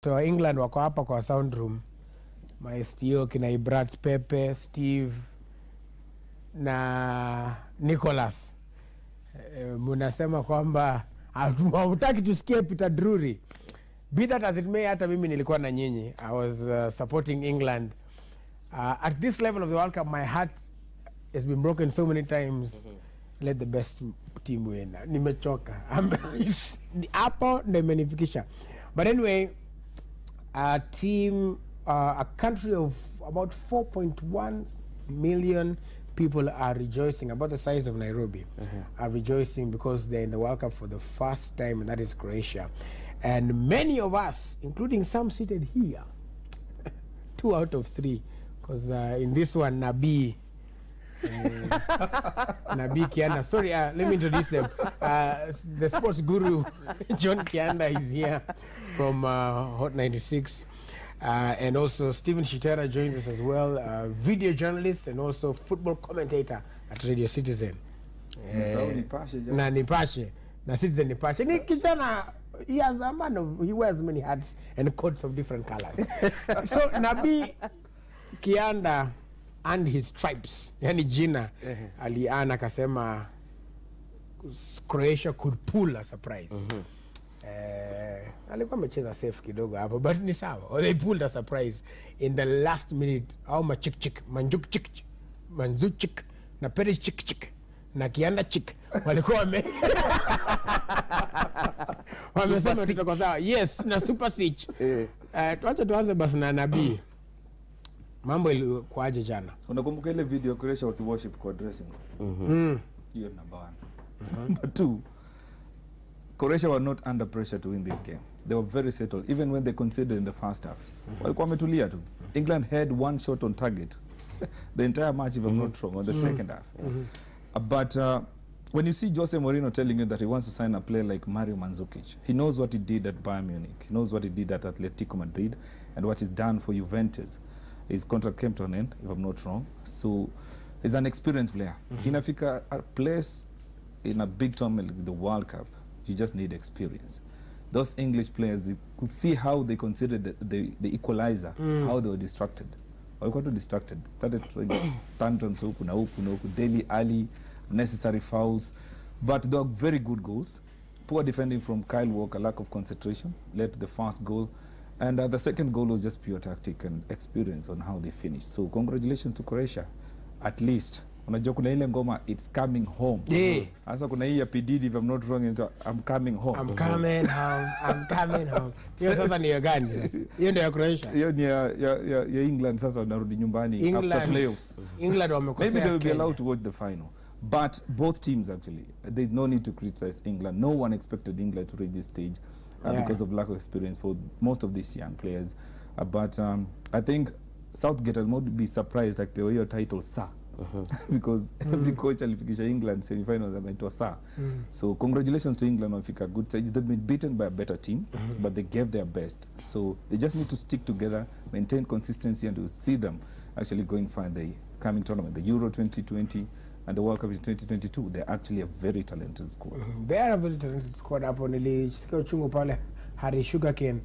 So England wako hapa kwa sound room. Maestio kina Ibrat Pepe, Steve na Nicholas. Munasema kwamba hutaki tusikie Peter Drury. Be that as it may, hata mimi nilikuwa na nyinyi. I was supporting England. At this level of the World Cup, my heart has been broken so many times. Let the best team win. Nimechoka. Hapo ndio imenifikisha. But anyway, a team, a country of about 4.1 million people are rejoicing, about the size of Nairobi, are rejoicing because they're in the World Cup for the first time, and that is Croatia. And many of us, including some seated here, 2 out of 3, because in this one, Nabi Kianda, sorry, let me introduce them. The sports guru, John Kianda, is here from Hot 96. And also Stephen Shitera joins us as well, video journalist and also football commentator at Radio Citizen. Na Nipashe, na Citizen Nipashe. Ni kijana, he has a man of, he wears many hats and coats of different colors. So Nabi Kianda and his tribes, yani jina, aliana kasema Croatia could pull a surprise. Alikuwa amecheza safe kidogo hapo, but ni sawa. Or they pulled a surprise in the last minute. Au Manzuchik na Perisic na Kianda Chik walikuwa wamesema tutakuwa sawa. Yes, na Super Siege. Tuache tuanze basi na Nabii. Mambo ilikuwaje jana? Unakumbuka ile video Croatia wakiworship kwa dressing room? Hiyo number 1. Number 2, Croatia were not under pressure to win this game. They were very settled, even when they conceded in the first half. Walikuwa wametulia tu. England had 1 shot on target the entire match, if I'm not wrong, on the second half. But when you see Jose Mourinho telling you that he wants to sign a player like Mario Mandzukic, he knows what he did at Bayern Munich, he knows what he did at Atletico Madrid, and what he's done for Juventus. His contract came to an end, if I'm not wrong. So he's an experienced player. Inafika a place in a big tournament like the World Cup, you just need experience. Those English players, you could see how they considered the equalizer, how they were distracted. Walikuwa too distracted. Started throwing tantrums huku na huku, daily early, necessary fouls. But they were very good goals. Poor defending from Kyle Walker, lack of concentration, led to the first goal. And the second goal was just pure tactic and experience on how they finished. So congratulations to Croatia. At least, unajua kuna ile ngoma, it's coming home. Asa kuna hii ya PDD, if I'm not wrong, I'm coming home. I'm coming home. I'm coming home. Hiyo sasa ni ya gani sasa? Hiyo ndio ya Croatia. Hiyo ni ya England sasa unarudi nyumbani after playoffs. England wamekosea. Maybe they will be allowed to watch the final. But both teams actually, there's no need to criticize England. No one expected England to reach this stage because of lack of experience for most of these young players. But I think Southgate will not be surprised like your title sir. Because every coach alifikisha England semi-finals anaitwa sir. So congratulations to England on a good stage. They've been beaten by a better team, but they gave their best. So they just need to stick together, maintain consistency, and we'll see them actually going far in the coming tournament. The Euro 2020 and the World Cup in 2022, they're actually a very talented squad. They are a very talented squad. Hapo nilisikia uchungu pale Harry Sugarcane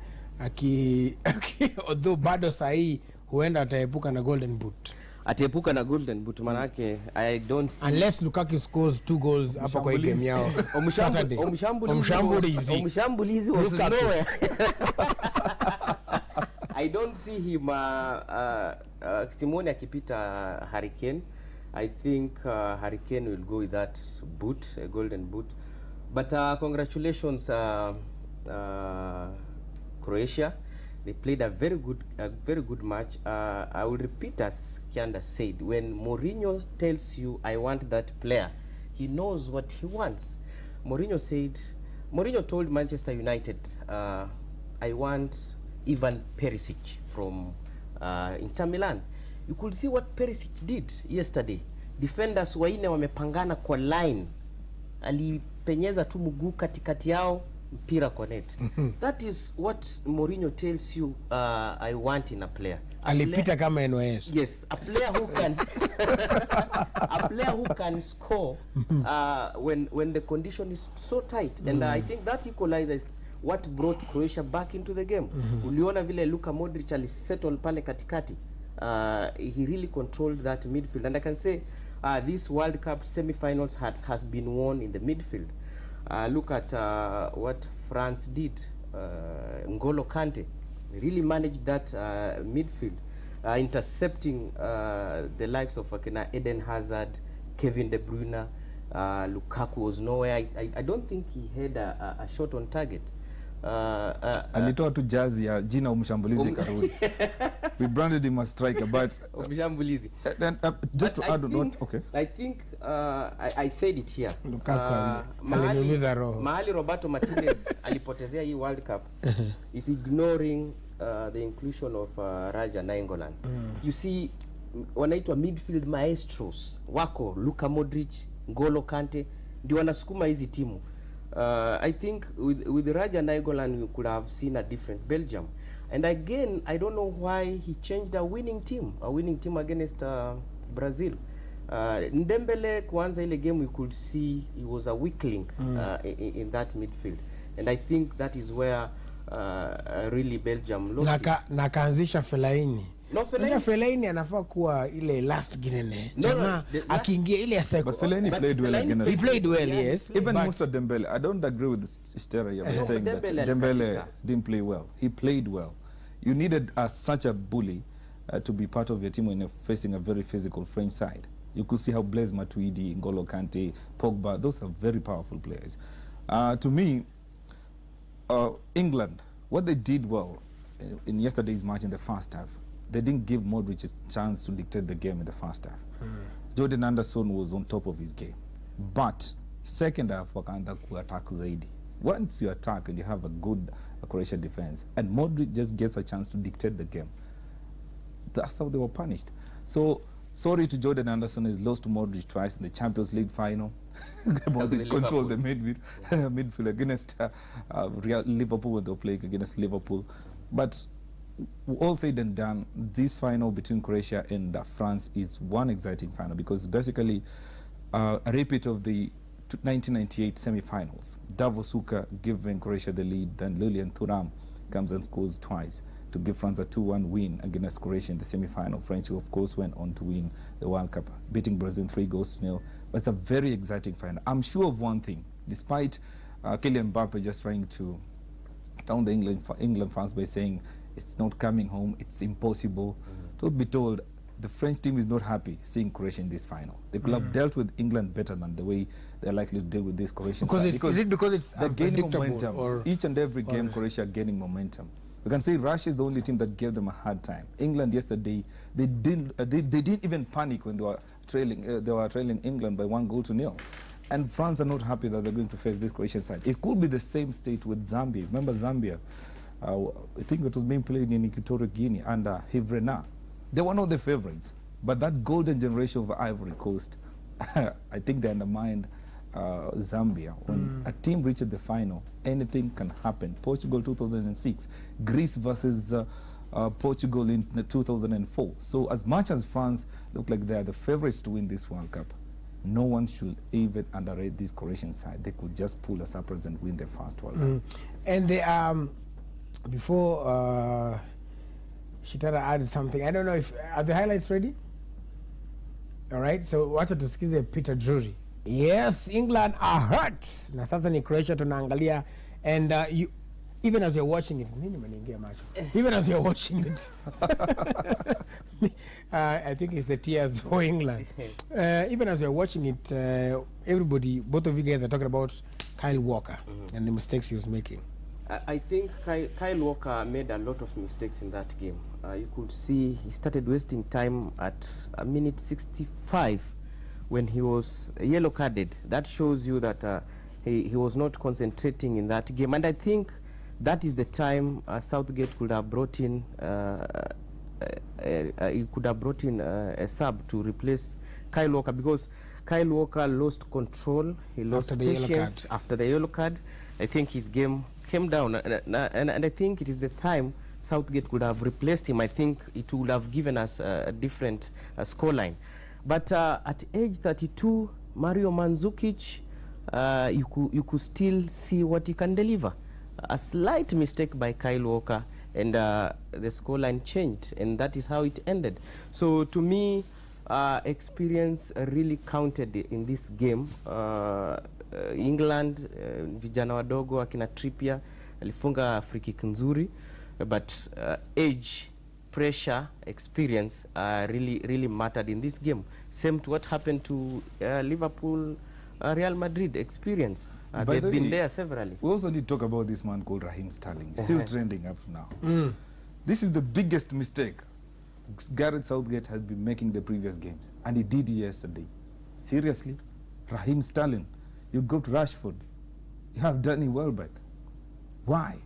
although bado sahi huenda ataepuka na golden boot. Atiepuka na golden boot manake I don't see, unless Lukaku scores 2 goals hapa kwa game yao Saturday. Omshambulizi was nowhere. I don't see him Simone akipita Harry Kane. I think Harry Kane will go with that boot, a golden boot. But congratulations Croatia. They played a very good match. I will repeat as Kianda said, when Mourinho tells you I want that player, he knows what he wants. Mourinho told Manchester United, I want Ivan Perisic from Inter Milan. You could see what Perisic did yesterday. Defenders waine wamepangana kwa line. Alipenyeza tu mguu katikati yao, mpira kwa net. That is what Mourinho tells you I want in a player. Alipita kama NOS. Yes, a player who can a player who can score when the condition is so tight. And I think that equalizer is what brought Croatia back into the game. Uliona vile Luka Modric alisettle pale katikati. He really controlled that midfield, and I can say this World Cup semi-finals has been won in the midfield. Look at what France did. N'Golo Kante really managed that midfield, intercepting the likes of Eden Hazard, Kevin De Bruyne. Lukaku was nowhere. I don't think he had a shot on target. Alitoa tu jazi ya jina umshambulizi karudi. We branded him a striker, but umshambulizi. Then just to add on what, okay. I think I said it here. Lukaku mahali Roberto Martinez alipotezea hii World Cup is ignoring the inclusion of Raja Nainggolan. You see, wanaitwa midfield maestros wako Luka Modric, N'Golo Kante ndio wanasukuma hizi timu. I think with Raja Nainggolan you could have seen a different Belgium. And again, I don't know why he changed a winning team against Brazil. Ndembele kuanza ile game, you could see he was a weak link in that midfield. And I think that is where really Belgium lost na kaanzisha Fellaini. No, Fellaini anafaa kuwa ile last Guinea. Akiingia ile ya second. But Fellaini played well against. He played well, yes. Even Moussa Dembele, I don't agree with Shitera here saying that Dembele didn't play well. He played well. You needed such a bully to be part of your team when you're facing a very physical French side. You could see how Blaise Matuidi, N'Golo Kante, Pogba, those are very powerful players. To me, England, what they did well in yesterday's match in the first half, they didn't give Modric a chance to dictate the game in the first half. Jordan Anderson was on top of his game. But second half, wakaanza ku-attack zaidi. Once you attack and you have a good Croatian defense, and Modric just gets a chance to dictate the game, that's how they were punished. So, sorry to Jordan Anderson, he's lost to Modric twice in the Champions League final. Modric controlled the midfield against Liverpool when they were playing against Liverpool. But all said and done, this final between Croatia and France is one exciting final because basically a repeat of the 1998 semi-finals. Davos Suker giving Croatia the lead, then Lilian Thuram comes and scores twice to give France a 2-1 win against Croatia in the semi-final. French, of course, went on to win the World Cup, beating Brazil 3-0. But it's a very exciting final. I'm sure of one thing, despite Kylian Mbappe just trying to down the England fans by saying it's not coming home, it's impossible. Truth be told, the French team is not happy seeing Croatia in this final. They could have dealt with England better than the way they're likely to deal with this Croatian side. Is it because it's they're gaining momentum? Or each and every game, Croatia gaining momentum. We can say Russia is the only team that gave them a hard time. England yesterday, they didn't even panic when they were trailing England by 1-0. And France are not happy that they're going to face this Croatian side. It could be the same state with Zambia. Remember Zambia? I think it was being played in Equatorial Guinea under Hivrena. They were not the favorites, but that golden generation of Ivory Coast, I think they undermined Zambia. When a team reached the final, anything can happen. Portugal 2006, Greece versus Portugal in 2004. So as much as France look like they are the favorites to win this World Cup, no one should even underrate this Croatian side. They could just pull a surprise and win their first World Cup. And they before Shitera adds something, I don't know if are the highlights ready? All right, so wacha tusikize Peter Drury. Yes, England are hurt. Na sasa ni Croatia tunaangalia, and you even as you're watching it, even as you're watching it, I think it's the tears for England. Even as you're watching it, everybody, both of you guys are talking about Kyle Walker and the mistakes he was making. I think Kyle Walker made a lot of mistakes in that game. You could see he started wasting time at minute 65 when he was yellow carded. That shows you that he was not concentrating in that game. And I think that is the time Southgate could have brought in a sub to replace Kyle Walker, because Kyle Walker lost control. He lost patience after the yellow card. I think his game came down, and I think it is the time Southgate could have replaced him. I think it would have given us a different scoreline. But at age 32, Mario Mandzukic, you could still see what he can deliver. a slight mistake by Kyle Walker, and the scoreline changed, and that is how it ended. So to me, experience really counted in this game. England, vijana wadogo akina Trippier alifunga free kick nzuri, but age, pressure, experience really mattered in this game. Same to what happened to Liverpool, Real Madrid. Experience. They've been there severally. We also need to talk about this man called Raheem Sterling. Still trending up to now. This is the biggest mistake Gareth Southgate has been making the previous games, and he did yesterday. Seriously? Raheem Sterling. You got Rashford. You have Danny Welbeck. Why?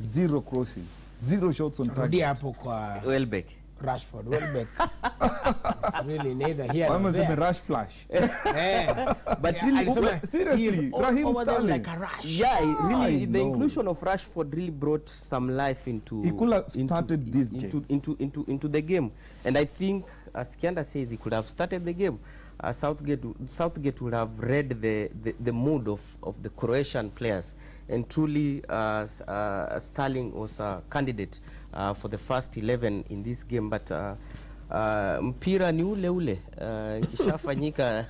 0 crosses. 0 shots on target. hapo kwa Welbeck. Rashford. Welbeck. It's really neither here Why nor must it be there. rush flash? But Yeah, really, alisema seriously, he's all Raheem over them Sterling. like a rush. yeah, really, I the know. inclusion of Rashford really brought some life into. He could have started this game. into the game, and I think, as Kianda says, he could have started the game. Southgate would have read the mood of the Croatian players, and truly Sterling was a candidate for the first 11 in this game, but mpira ni ule ikishafanyika.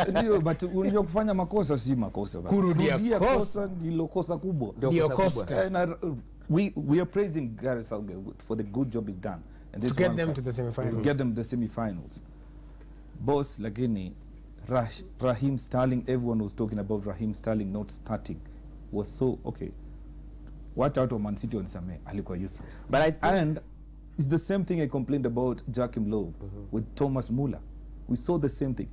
Ndio, but unajua kufanya makosa si makosa. Kurudia kosa ndilo kosa kubwa. Ndio kosa. And we are praising Gareth Southgate for the good job he's done. And this To get World them Cup. to the semi-finals. To get them the semi-finals. Boss, lakini Raheem Sterling, everyone was talking about Raheem Sterling not starting. Was so, okay. Watch out of Man City on Same, alikuwa useless. But I think, And it's the same thing I complained about Joachim Löw with Thomas Muller. We saw the same thing.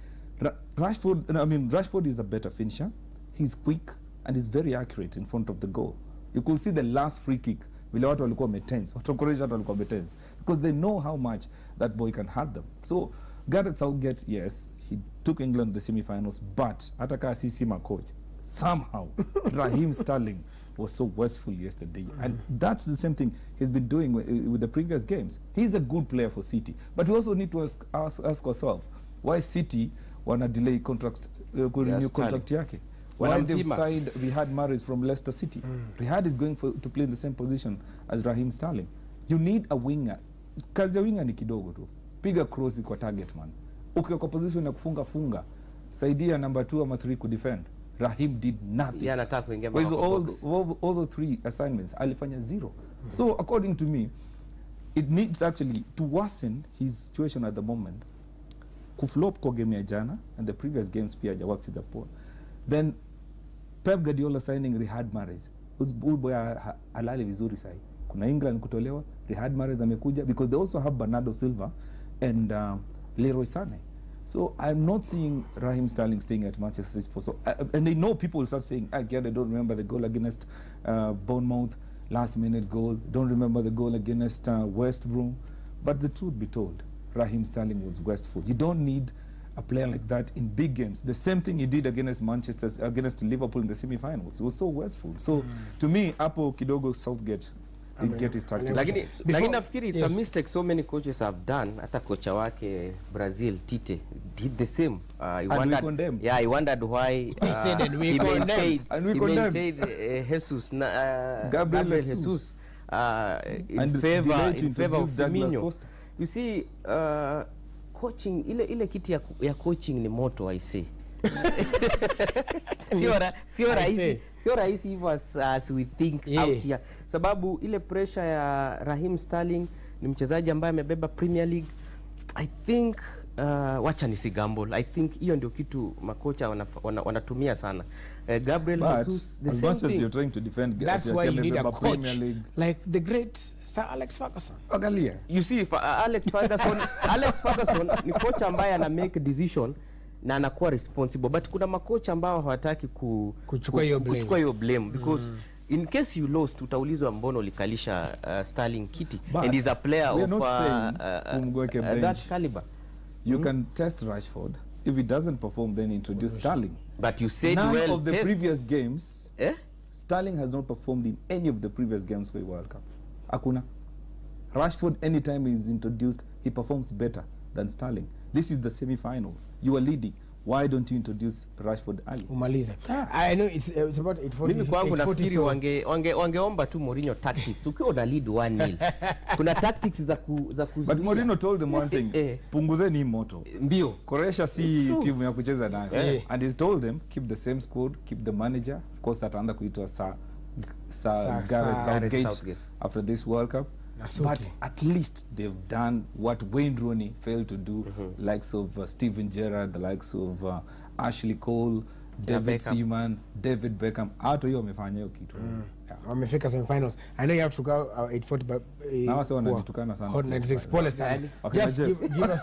Rashford is a better finisher. He's quick and he's very accurate in front of the goal. You could see the last free kick. Vile watu walikuwa wametense. Watu Croatia walikuwa wametense. Because they know how much that boy can hurt them. So Gareth Southgate, yes, he took England to the semi-finals, but ataka sisi ma coach, somehow Raheem Sterling was so wasteful yesterday. And that's the same thing he's been doing with the previous games. He's a good player for City. But we also need to ask ourselves, why City wanna delay contract, renew contract yake? Why they've signed Riyad Mahrez from Leicester City? Riyad is going to play in the same position as Raheem Sterling. You need a winger. Kazi ya winger ni kidogo tu. Piga cross kwa target, man. Ukiwa kwa position ya kufunga, saidia number 2 ama 3 ku defend. Raheem did nothing. yeah, anataka kuingia With box. all the 3 assignments, alifanya 0. So according to me, it needs actually to worsen his situation at the moment. Kuflop kwa game ya jana, and the previous games pia hajawork the poor. Then Pep Guardiola signing Riyad Mahrez. Huyu boy halali vizuri sahi. Kuna England kutolewa, Riyad Mahrez amekuja because they also have Bernardo Silva and Leroy Sané. So I'm not seeing Raheem Sterling staying at Manchester City for so. And they know people will start saying, again, I don't remember the goal against Bournemouth, last-minute goal. Don't remember the goal against West Brom. But the truth be told, Raheem Sterling was wasteful. You don't need a player like that in big games. The same thing he did against Liverpool in the semi-finals. It was so wasteful. So to me, Apo Kidogo Southgate didn't get his tactics. Lakini nafikiri it's a mistake so many coaches have done. Hata kocha wake Brazil, Tite, did the same. He wondered why he maintained Jesus, Gabriel Jesus in favor of Firmino. You see, coaching, ile kiti ya coaching ni moto, I say. Sio rahisi hivyo as we think out here. Sababu ile pressure ya Raheem Sterling ni mchezaji ambaye amebeba Premier League. I think wacha nisigamble. I think hiyo ndio kitu makocha wanatumia sana. Gabriel Jesus, the as same much as thing. you're trying to defend, That's why you need a Premier coach League. like the great Sir Alex Ferguson. Angalia. You see, Alex Ferguson ni kocha ambaye ana make decision na anakuwa responsible, but kuna makocha ambao hawataki kuchukua hiyo blame because in case you lost utaulizwa mbono ulikalisha Sterling kiti, and he's a player of that caliber. You can test Rashford. If he doesn't perform, then introduce Sterling. But you said none of the previous games, Sterling has not performed in any of the previous games for the World Cup. Akuna. Rashford, anytime he's introduced, he performs better than Sterling. This is the semi-finals. You are leading. Why don't you introduce Rashford early? Umaliza. I know it's about 8:40. Mimi kwangu nafikiri so wangeomba tu Mourinho tactics. Ukiwa una lead 1-0. Kuna tactics za kuzuia. But Mourinho told them one thing. Punguzeni moto. Mbio. Croatia si timu ya kucheza nayo. And he's told them keep the same squad, keep the manager. Of course ataanza kuitwa Gareth Southgate after this World Cup. But at least they've done what Wayne Rooney failed to do, likes of Steven Gerrard, the likes of Ashley Cole, David Seaman, David Beckham. Hata hiyo wamefanya hiyo kitu. Wamefika semifinals. I know you have to go 8:40 but now so wanajitukana sana. Hot 96 pole sana. Just give us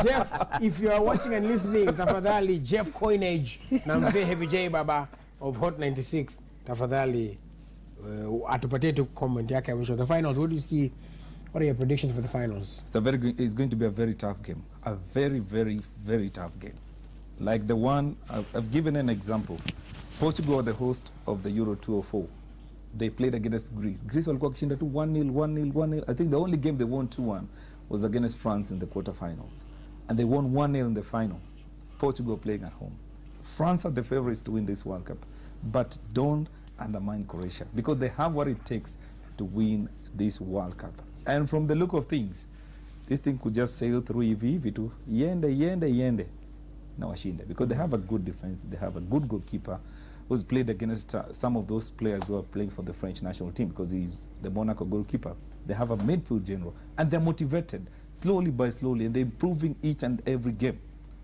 Jeff, if you are watching and listening, tafadhali Jeff Coinage na mzee Heavy J Baba of Hot 96, tafadhali atupatie tu comment yake ya mwisho. The finals, what do you see? What are your predictions for the finals? It's going to be a very tough game. A very, very, very tough game. Like the one, I've given an example. Portugal are the host of the Euro 2004. They played against Greece. Greece walikuwa kishinda tu 1-0, 1-0, 1-0. I think the only game they won 2-1 was against France in the quarterfinals. And they won 1-0 in the final. Portugal playing at home. France are the favorites to win this World Cup. But don't undermine Croatia because they have what it takes to win this World Cup. And from the look of things, this thing could just sail through hivi tu yende na washinde because they have a good defense, they have a good goalkeeper who's played against some of those players who are playing for the French national team because he's the Monaco goalkeeper. They have a midfield general and they're motivated slowly by slowly and they're improving each and every game.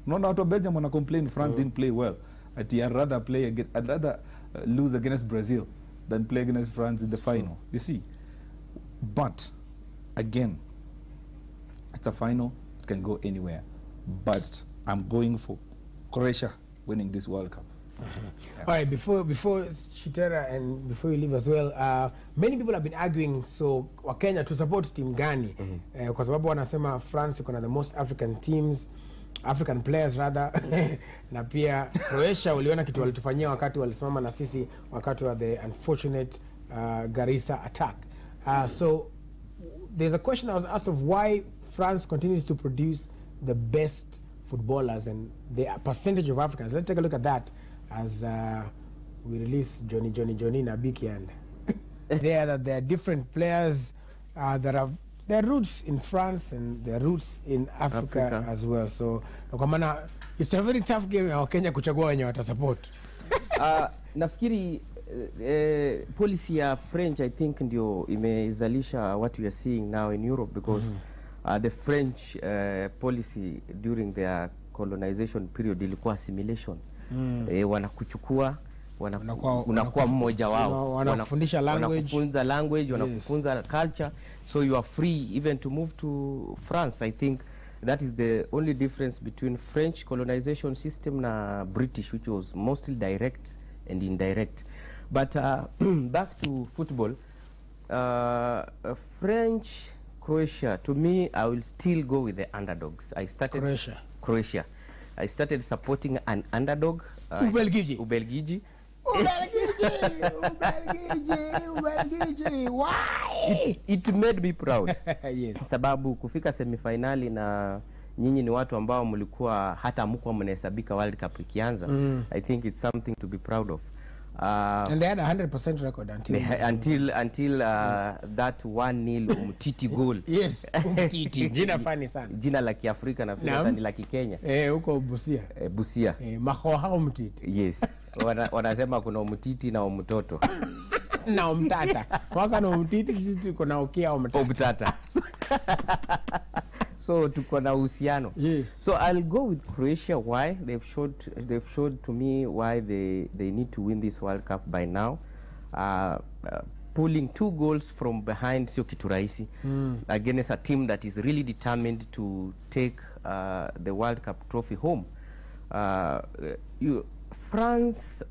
Not out of Belgium when I complain France didn't play well. I'd rather play against, I'd rather lose against Brazil than play against France in the final. You see, but again, it's a final. It can go anywhere. But I'm going for Croatia winning this World Cup. Yeah. All right. Before Shitera and before you leave as well, many people have been arguing. So Wakenya to support team gani? Kwa sababu wanasema France iko na the most African players rather na pia Croatia uliona kitu walitufanyia wakati walisimama na sisi wakati wa the unfortunate Garissa attack. So there's a question I was asked of why France continues to produce the best footballers and the percentage of Africans. Let's take a look at that as we release Johnny Nabiki and there are different players that have their roots in France and their roots in Africa as well. So kwa maana it's a very tough game ya Kenya kuchagua wenye watasupport. Nafikiri policy ya French I think ndio imezalisha what we are seeing now in Europe because the French policy during their colonization period ilikuwa assimilation. Wanakuchukua unakuwa mmoja wao, wanakufunza language, wanakufunza culture, so you are free even to move to France. I think that is the only difference between French colonization system na British, which was mostly direct and indirect. But back to football, French, Croatia, to me I will still go with the underdogs. I started Croatia. I started supporting an underdog, Ubelgiji. Why? It made me proud. Yes. Sababu kufika semifinali na nyinyi ni watu ambao mlikuwa hata mkwa mnahesabika World Cup ikianza. I think it's something to be proud of. And they had a 100% record until that 1-0 Umtiti goal. Yes, Umtiti. Jina funny sana. Jina la Kiafrika na hata ni la Kikenya. Huko Busia. Busia. Makoha Umtiti. Yes. Wanasema kuna Umtiti na Umtoto. Na Umtata. Waka na Umtiti sisi tuko na Ukia Umtata. So tuko na uhusiano. Yeah. So I'll go with Croatia. Why? They've showed to me why they need to win this World Cup by now. Pulling 2 goals from behind sio kitu rahisi against a team that is really determined to take the World Cup trophy home. France,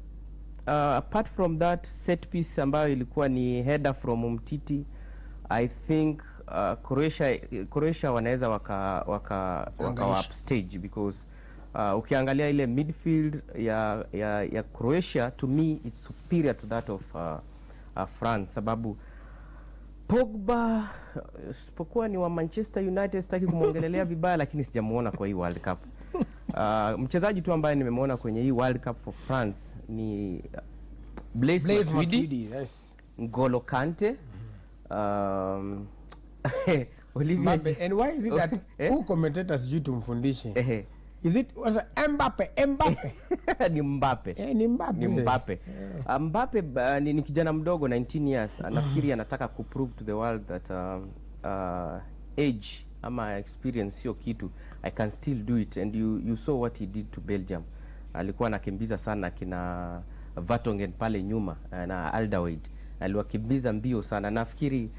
apart from that set piece ambayo ilikuwa ni header from Umtiti, I think Croatia wanaweza waka upstage because ukiangalia ile midfield ya Croatia, to me it's superior to that of France, sababu Pogba sipokuwa ni wa Manchester United, sitaki kumwongelelea vibaya, lakini sijamuona kwa hii World Cup. Mchezaji tu ambaye nimemwona kwenye hii World Cup for France ni Blaise Matuidi, yes. N'Golo Kante, Olivier Mbappe. And why is it that who commentators due tumfundishe? Is it was Mbappe? ni Mbappe. Ni Mbappe. Ni Mbappe. Mbappe ni kijana mdogo 19 years. Anafikiri anataka ku prove to the world that age ama experience sio kitu. I can still do it, and you saw what he did to Belgium. Alikuwa anakimbiza sana kina Vertonghen pale nyuma na Alderweireld. Aliwakimbiza mbio sana. Nafikiri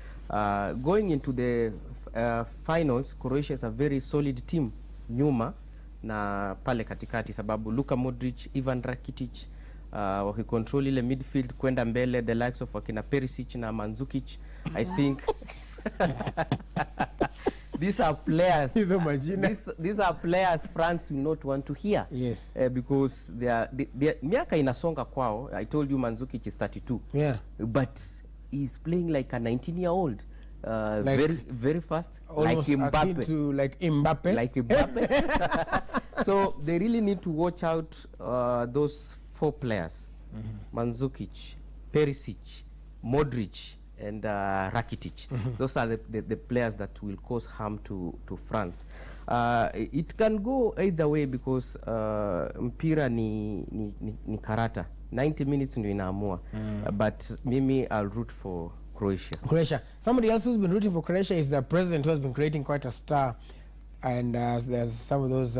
going into the finals, Croatia is a very solid team nyuma na pale katikati, sababu Luka Modric, Ivan Rakitic wakicontrol ile midfield kwenda mbele, the likes of wakina Perisic na Mandzukic. I think these are players these are players France will not want to hear. Yes. Because they are miaka inasonga kwao. I told you Mandzukic is 32. Yeah. But he's playing like a 19-year-old. Like very fast, almost like Mbappe. Like Mbappe. So they really need to watch out those 4 players: Mandzukic, Perisic, Modric, and Rakitic. Those are the players that will cause harm to France. It can go either way because mpira ni karata. 90 minutes ndio inaamua. But mimi I'll root for Croatia. Somebody else who's been rooting for Croatia is the president, who has been creating quite a star. And there's some of those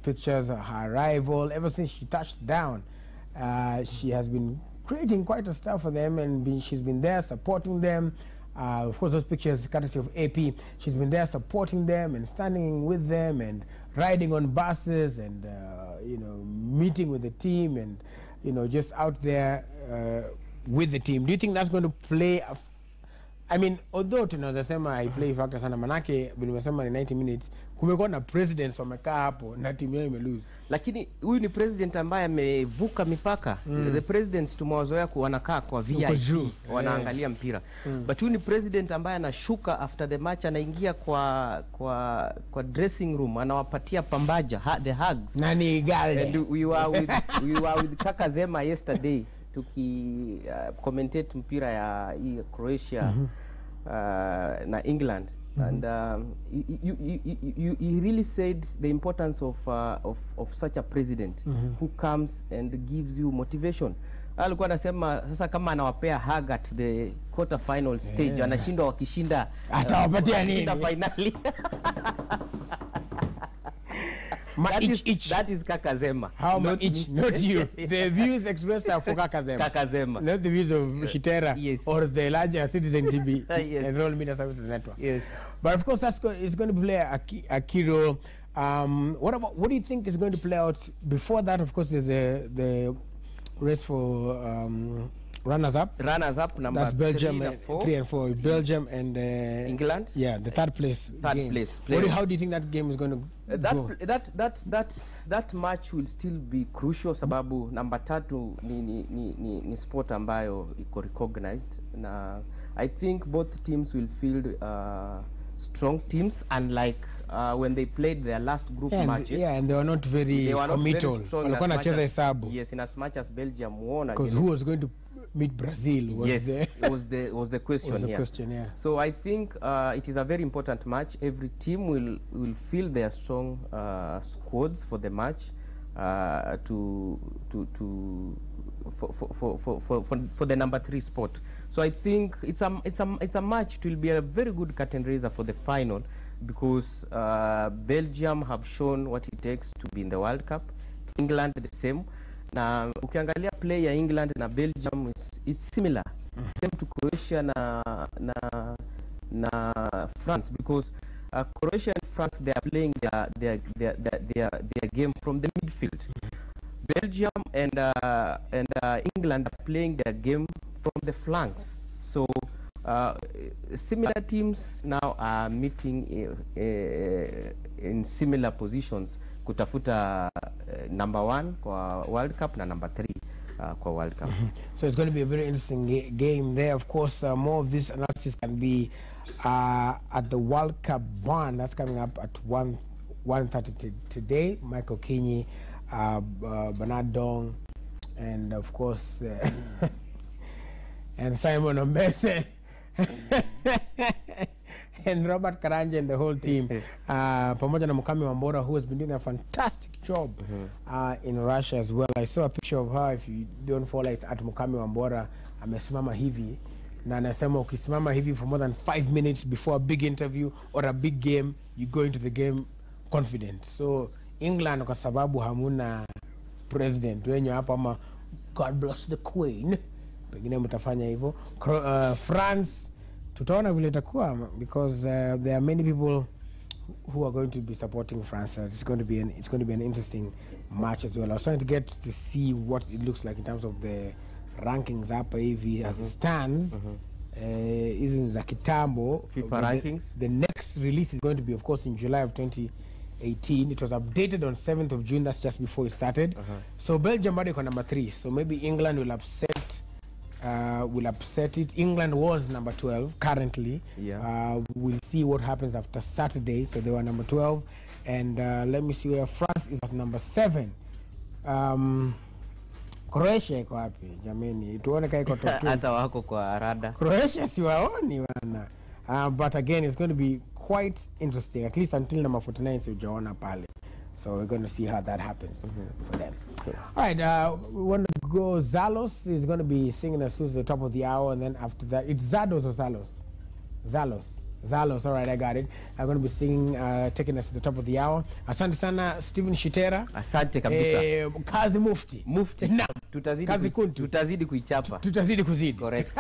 pictures of her arrival. Ever since she touched down, she has been creating quite a star for them, and she's been there supporting them. Of course, those pictures courtesy of AP. She's been there supporting them and standing with them and riding on buses and meeting with the team and just out there with the team. Do you think that's going to play I mean, although tunaweza sema I play factor sana, manake nimesema ni 90 minutes, kumekuwa na presidents wamekaa hapo na timu yao imelose. Lakini huyu ni president ambaye amevuka mipaka. The presidents tumewazoea wanakaa kwa VIP, wanaangalia mpira. But huyu ni president ambaye anashuka after the match, anaingia kwa dressing room, anawapatia pambaja, the hugs. Nani gale? And we were with Kaka Zema yesterday tuki commentate mpira ya hii Croatia na England. And he really said the importance of such a president who comes and gives you motivation. Alikuwa anasema sasa kama anawapea hug at the quarter final stage, anashindwa wakishinda atawapatia nini finally. That is Kaka Zema. How much each? Not you. The views expressed are for Kaka Zema. Kaka Zema. Not the views of Shitera or the larger Citizen TV and Royal Media Services Network. Yes. But of course, it's going to play a key role. What do you think is going to play out before that? Of course, there's the race for runners-up. Runners-up, number that's Belgium 3 and 4. Belgium and England. Yeah, the third place. How do you think that game is going to go? That match will still be crucial, sababu number 3 ni sport ambayo iko recognized, na I think both teams will field strong teams, unlike when they played their last group matches. And they were not very committal. Walikuwa nacheza hesabu. Yes, in as much as Belgium won. Because who was going to meet Brazil was the question here. So I think it is a very important match. Every team will feel their strong squads for the match for the number 3 spot. So I think it's a match. It will be a very good curtain raiser for the final, because Belgium have shown what it takes to be in the World Cup. England the same. Na ukiangalia play ya England na Belgium is similar. Same to Croatia na France, because Croatia and France, they are playing their game from the midfield. Belgium and England are playing their game from the flanks. So similar teams now are meeting in similar positions kutafuta number 1 kwa World Cup na number 3 kwa World Cup. So it's going to be a very interesting game there. Of course, more of this analysis can be at the World Cup 1 that's coming up at 1 1:30 today. Michael Kinyi, Bernard Dong, and of course and Simon Ombese and Robert Karanja and the whole team, pamoja na Mukami Wambora, who has been doing a fantastic job in Russia as well. I saw a picture of her. If you don't follow it, at Mukami Wambora, amesimama hivi na anasema ukisimama hivi for more than 5 minutes before a big interview or a big game, you go into the game confident. So England, kwa sababu hamuna president wenye hapa, ama God bless the Queen, pengine mtafanya hivyo. France tutaona vile itakuwa, because there are many people who are going to be supporting France. It's going to be an interesting match as well. I was trying to get to see what it looks like in terms of the rankings hapa hivi as it stands. Isn't za kitambo FIFA rankings. The next release is going to be, of course, in July of 2018. It was updated on 7th of June. That's just before it started. So Belgium bado iko number 3. So maybe England will upset it. England was number 12 currently. We'll see what happens after Saturday. So they were number 12, and let me see where France is at number 7. Croatia iko wapi jameni? Tuone kama iko top 2. Hata wako kwa rada. Croatia siwaoni wana. But again, it's going to be quite interesting, at least until number 49 sijaona pale. So we're going to see how that happens for them. All right, we want to go. Zalos is going to be singing us to the top of the hour, and then after that, it's Zados or Zalos? Zalos, all right, I got it. I'm going to be singing, taking us to the top of the hour. Asante sana, Steven Shitera. Asante kabisa. Kazi mufti. Mufti. Na. Tutazidi kuichapa. Tutazidi kuzidi. Correct.